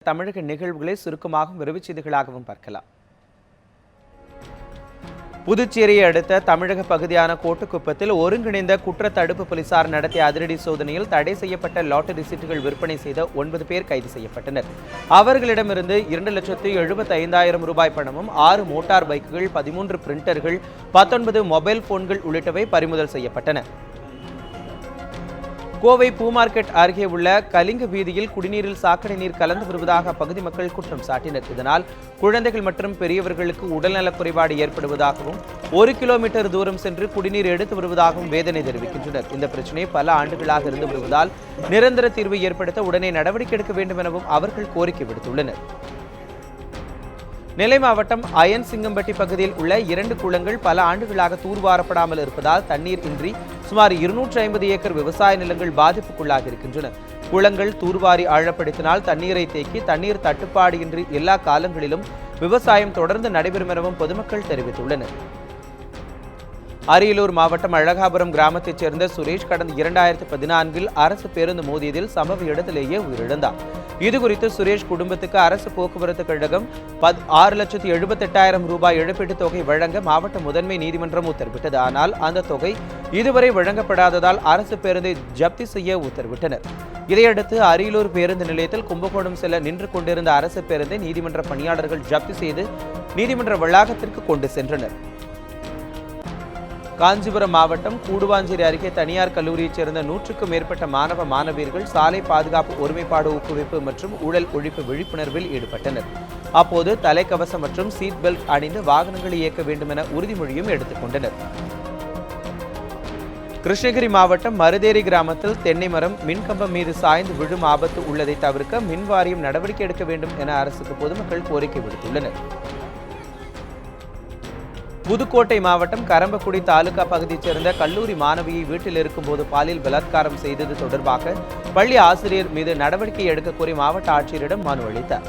தமிழக நிகழ்வுகளை சுருக்கமாகவும் விரைவுச் செய்திகளாகவும் பார்க்கலாம். புதுச்சேரியை அடுத்த தமிழக பகுதியான கோட்டுக்குப்பத்தில் ஒருங்கிணைந்த குற்ற தடுப்பு போலீசார் நடத்திய அதிரடி சோதனையில் தடை செய்யப்பட்ட லாட்டரி சீட்டுகள் விற்பனை செய்த 9 பேர் கைது செய்யப்பட்டனர். அவர்களிடமிருந்து 2,75,000 ரூபாய் பணமும் 6 மோட்டார் பைக்குகள், 13 பிரிண்டர்கள், 19 மொபைல் போன்கள் உள்ளிட்டவை பறிமுதல் செய்யப்பட்டன. கோவை பூ மார்க்கெட் அருகே உள்ள கலிங்க வீதியில் குடிநீரில் சாக்கடை நீர் கலந்து வருவதாக அப்பகுதி மக்கள் குற்றம் சாட்டினர். இதனால் குழந்தைகள் மற்றும் பெரியவர்களுக்கு உடல்நலக் குறைபாடு ஏற்படுவதாகவும் 1 கிலோமீட்டர் தூரம் சென்று குடிநீர் எடுத்து வருவதாகவும் வேதனை தெரிவிக்கின்றனர். இந்த பிரச்சினை பல ஆண்டுகளாக இருந்து வருவதால் நிரந்தர தீர்வு ஏற்படுத்த உடனே நடவடிக்கை எடுக்க வேண்டும் எனவும் அவர்கள் கோரிக்கை விடுத்துள்ளனர். நெல்லை மாவட்டம் அயன்சிங்கம்பட்டி பகுதியில் உள்ள 2 குளங்கள் பல ஆண்டுகளாக தூர்வாரப்படாமல் இருப்பதால் தண்ணீர் இன்றி சுமார் 250 ஏக்கர் விவசாய நிலங்கள் பாதிப்புக்குள்ளாகி இருக்கின்றன. குளங்கள் தூர்வாரி ஆழப்படுத்தினால் தண்ணீரை தேக்கி தண்ணீர் தட்டுப்பாடு இன்றி எல்லா காலங்களிலும் விவசாயம் தொடர்ந்து நடைபெறும் எனவும் பொதுமக்கள் தெரிவித்துள்ளனர். அரியலூர் மாவட்டம் அழகாபுரம் கிராமத்தைச் சேர்ந்த சுரேஷ் கடந்த 2014 அரசு பேருந்து மோதியதில் சம்பவ இடத்திலேயே உயிரிழந்தார். இதுகுறித்து சுரேஷ் குடும்பத்துக்கு அரசு போக்குவரத்து கழகம் 6,78,000 ரூபாய் இழப்பீட்டுத் தொகை வழங்க மாவட்ட முதன்மை நீதிமன்றம் உத்தரவிட்டது. ஆனால் அந்த தொகை இதுவரை வழங்கப்படாததால் அரசு பேருந்தை ஜப்தி செய்ய உத்தரவிட்டனர். இதையடுத்து அரியலூர் பேருந்து நிலையத்தில் கும்பகோணம் செல்ல நின்று கொண்டிருந்த அரசு பேருந்தை நீதிமன்ற பணியாளர்கள் ஜப்தி செய்து நீதிமன்ற வளாகத்திற்கு கொண்டு சென்றனர். காஞ்சிபுரம் மாவட்டம் கூடுவாஞ்சேரி அருகே தனியார் கல்லூரியைச் சேர்ந்த 100க்கும் மேற்பட்ட மாணவ மாணவியர்கள் சாலை பாதுகாப்பு ஒருமைப்பாடு ஊக்குவிப்பு மற்றும் ஊழல் ஒழிப்பு விழிப்புணர்வில் ஈடுபட்டனர். அப்போது தலைக்கவசம் மற்றும் சீட் பெல்ட் அணிந்து வாகனங்களை இயக்க வேண்டும் என உறுதிமொழியும் எடுத்துக் கொண்டனர். கிருஷ்ணகிரி மாவட்டம் மருதேரி கிராமத்தில் தென்னை மரம் மின்கம்பம் மீது சாய்ந்து விழும் ஆபத்து உள்ளதை தவிர்க்க மின் வாரியம் நடவடிக்கை எடுக்க வேண்டும் என அரசுக்கு பொதுமக்கள் கோரிக்கை விடுத்துள்ளனர். புதுக்கோட்டை மாவட்டம் கரம்பக்குடி தாலுகா பகுதியைச் சேர்ந்த கல்லூரி மாணவியை வீட்டில் இருக்கும்போது பாலியல் பலாத்காரம் செய்தது தொடர்பாக பள்ளி ஆசிரியர் மீது நடவடிக்கை எடுக்க கோரி மாவட்ட ஆட்சியரிடம் மனு அளித்தார்.